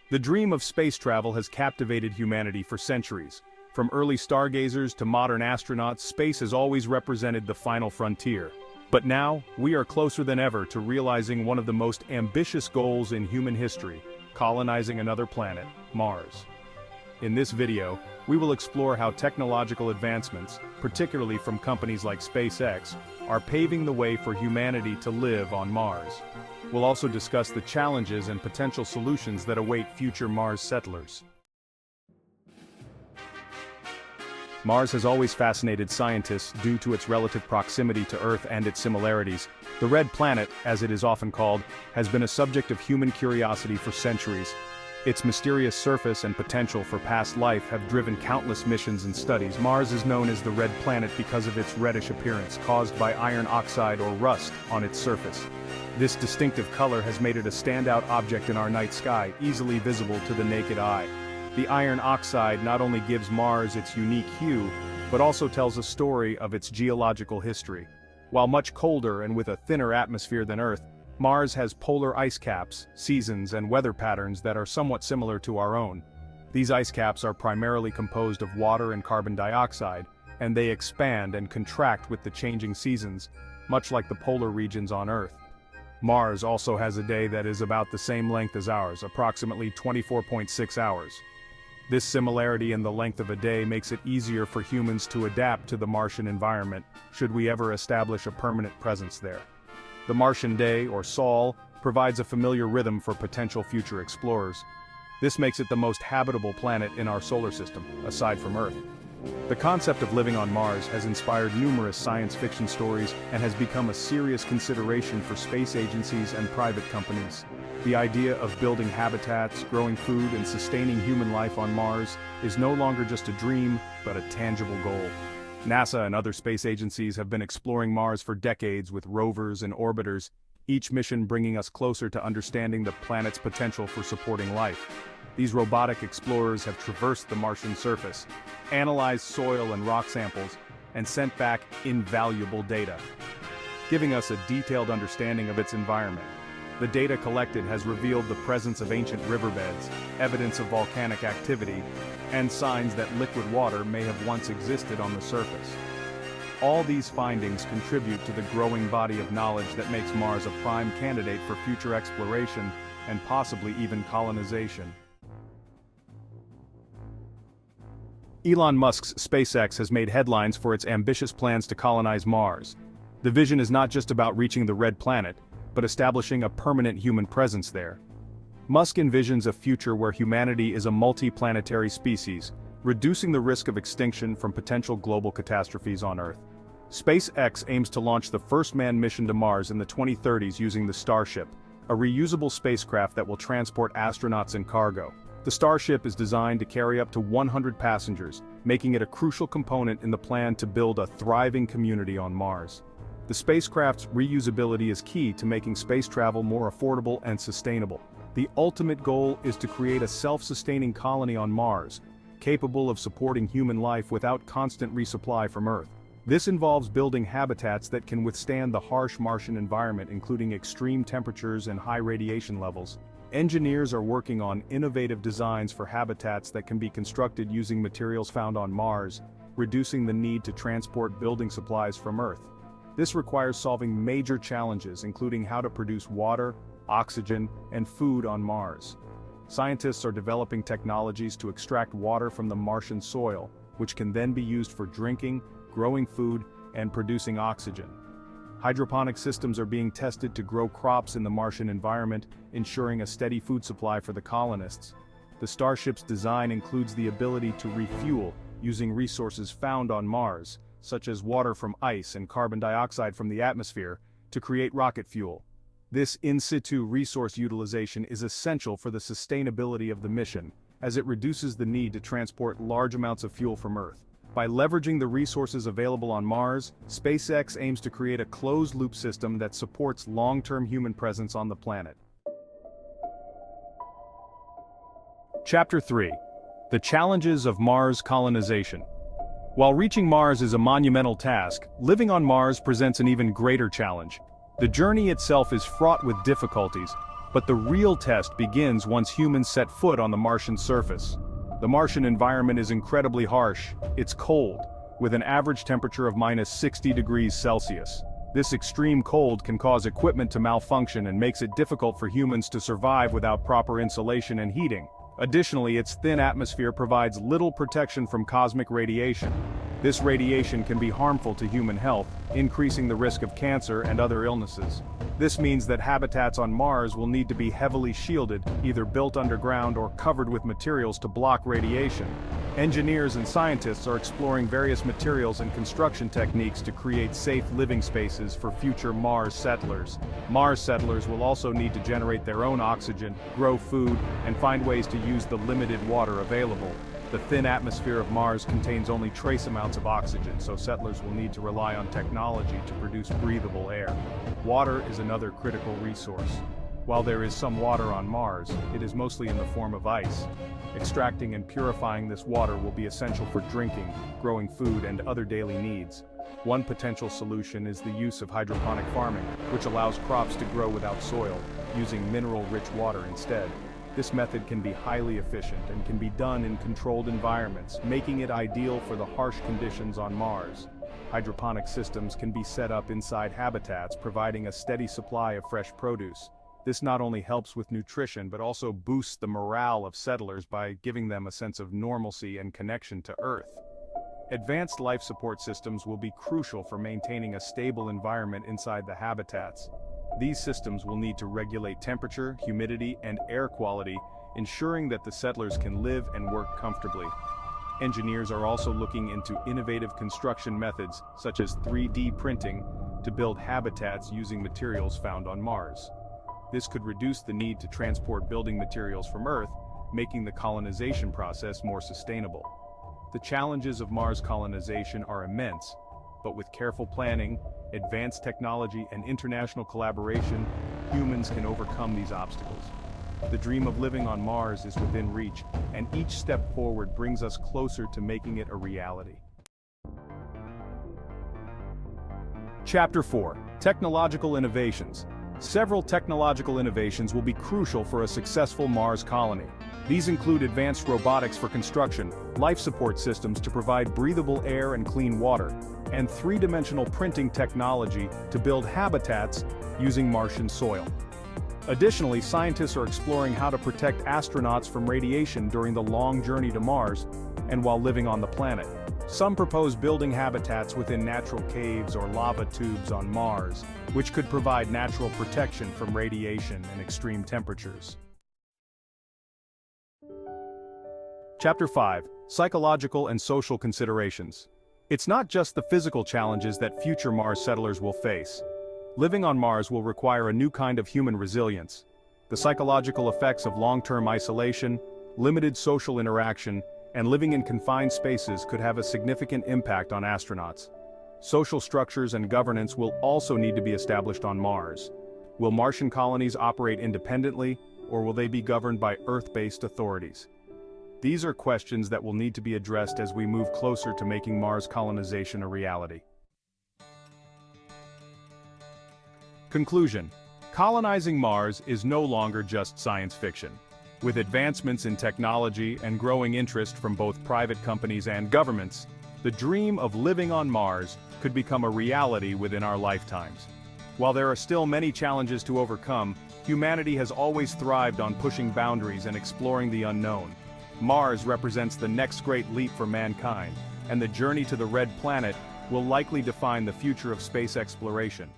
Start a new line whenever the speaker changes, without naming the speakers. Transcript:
The dream of space travel has captivated humanity for centuries. From early stargazers to modern astronauts, space has always represented the final frontier. But now, we are closer than ever to realizing one of the most ambitious goals in human history, colonizing another planet, Mars. In this video, we will explore how technological advancements, particularly from companies like SpaceX, are paving the way for humanity to live on Mars. We'll also discuss the challenges and potential solutions that await future Mars settlers. Mars has always fascinated scientists due to its relative proximity to Earth and its similarities. The Red Planet, as it is often called, has been a subject of human curiosity for centuries. Its mysterious surface and potential for past life have driven countless missions and studies. Mars is known as the Red Planet because of its reddish appearance caused by iron oxide or rust on its surface. This distinctive color has made it a standout object in our night sky, easily visible to the naked eye. The iron oxide not only gives Mars its unique hue, but also tells a story of its geological history. While much colder and with a thinner atmosphere than Earth, Mars has polar ice caps, seasons and weather patterns that are somewhat similar to our own. These ice caps are primarily composed of water and carbon dioxide, and they expand and contract with the changing seasons, much like the polar regions on Earth. Mars also has a day that is about the same length as ours, approximately 24.6 hours. This similarity in the length of a day makes it easier for humans to adapt to the Martian environment, should we ever establish a permanent presence there. The Martian day, or Sol, provides a familiar rhythm for potential future explorers. This makes it the most habitable planet in our solar system, aside from Earth. The concept of living on Mars has inspired numerous science fiction stories and has become a serious consideration for space agencies and private companies. The idea of building habitats, growing food, and sustaining human life on Mars is no longer just a dream, but a tangible goal. NASA and other space agencies have been exploring Mars for decades with rovers and orbiters, each mission bringing us closer to understanding the planet's potential for supporting life. These robotic explorers have traversed the Martian surface, analyzed soil and rock samples, and sent back invaluable data, giving us a detailed understanding of its environment. The data collected has revealed the presence of ancient riverbeds, evidence of volcanic activity, and signs that liquid water may have once existed on the surface. All these findings contribute to the growing body of knowledge that makes Mars a prime candidate for future exploration and possibly even colonization. Elon Musk's SpaceX has made headlines for its ambitious plans to colonize Mars. The vision is not just about reaching the Red Planet, but establishing a permanent human presence there. Musk envisions a future where humanity is a multi-planetary species, reducing the risk of extinction from potential global catastrophes on Earth. SpaceX aims to launch the first manned mission to Mars in the 2030s using the Starship, a reusable spacecraft that will transport astronauts and cargo. The Starship is designed to carry up to 100 passengers, making it a crucial component in the plan to build a thriving community on Mars. The spacecraft's reusability is key to making space travel more affordable and sustainable. The ultimate goal is to create a self-sustaining colony on Mars, capable of supporting human life without constant resupply from Earth. This involves building habitats that can withstand the harsh Martian environment, including extreme temperatures and high radiation levels. Engineers are working on innovative designs for habitats that can be constructed using materials found on Mars, reducing the need to transport building supplies from Earth. This requires solving major challenges, including how to produce water, oxygen, and food on Mars. Scientists are developing technologies to extract water from the Martian soil, which can then be used for drinking, growing food, and producing oxygen. Hydroponic systems are being tested to grow crops in the Martian environment, ensuring a steady food supply for the colonists. The Starship's design includes the ability to refuel using resources found on Mars, such as water from ice and carbon dioxide from the atmosphere, to create rocket fuel. This in-situ resource utilization is essential for the sustainability of the mission, as it reduces the need to transport large amounts of fuel from Earth. By leveraging the resources available on Mars, SpaceX aims to create a closed-loop system that supports long-term human presence on the planet. Chapter 3. The Challenges of Mars Colonization. While reaching Mars is a monumental task, living on Mars presents an even greater challenge. The journey itself is fraught with difficulties, But the real test begins once humans set foot on the Martian surface. The Martian environment is incredibly harsh. It's cold, with an average temperature of -60 degrees Celsius. This extreme cold can cause equipment to malfunction and makes it difficult for humans to survive without proper insulation and heating. Additionally, its thin atmosphere provides little protection from cosmic radiation. This radiation can be harmful to human health, increasing the risk of cancer and other illnesses. This means that habitats on Mars will need to be heavily shielded, either built underground or covered with materials to block radiation. Engineers and scientists are exploring various materials and construction techniques to create safe living spaces for future Mars settlers. Mars settlers will also need to generate their own oxygen, grow food, and find ways to use the limited water available. The thin atmosphere of Mars contains only trace amounts of oxygen, so settlers will need to rely on technology to produce breathable air. Water is another critical resource. While there is some water on Mars, it is mostly in the form of ice. Extracting and purifying this water will be essential for drinking, growing food, and other daily needs. One potential solution is the use of hydroponic farming, which allows crops to grow without soil, using mineral-rich water instead. This method can be highly efficient and can be done in controlled environments, making it ideal for the harsh conditions on Mars. Hydroponic systems can be set up inside habitats, providing a steady supply of fresh produce. This not only helps with nutrition but also boosts the morale of settlers by giving them a sense of normalcy and connection to Earth. Advanced life support systems will be crucial for maintaining a stable environment inside the habitats. These systems will need to regulate temperature, humidity, and air quality, ensuring that the settlers can live and work comfortably. Engineers are also looking into innovative construction methods, such as 3D printing, to build habitats using materials found on Mars. This could reduce the need to transport building materials from Earth, making the colonization process more sustainable. The challenges of Mars colonization are immense, but with careful planning, advanced technology, and international collaboration, humans can overcome these obstacles. The dream of living on Mars is within reach, and each step forward brings us closer to making it a reality. Chapter 4: Technological Innovations. Several technological innovations will be crucial for a successful Mars colony. These include advanced robotics for construction, life support systems to provide breathable air and clean water, and three-dimensional printing technology to build habitats using Martian soil. Additionally, scientists are exploring how to protect astronauts from radiation during the long journey to Mars and while living on the planet. Some propose building habitats within natural caves or lava tubes on Mars, which could provide natural protection from radiation and extreme temperatures. Chapter 5: Psychological and Social Considerations. It's not just the physical challenges that future Mars settlers will face. Living on Mars will require a new kind of human resilience. The psychological effects of long-term isolation, limited social interaction, and living in confined spaces could have a significant impact on astronauts. Social structures and governance will also need to be established on Mars. Will Martian colonies operate independently, or will they be governed by Earth-based authorities? These are questions that will need to be addressed as we move closer to making Mars colonization a reality. Conclusion: colonizing Mars is no longer just science fiction. With advancements in technology and growing interest from both private companies and governments, the dream of living on Mars could become a reality within our lifetimes. While there are still many challenges to overcome, humanity has always thrived on pushing boundaries and exploring the unknown. Mars represents the next great leap for mankind, and the journey to the Red Planet will likely define the future of space exploration.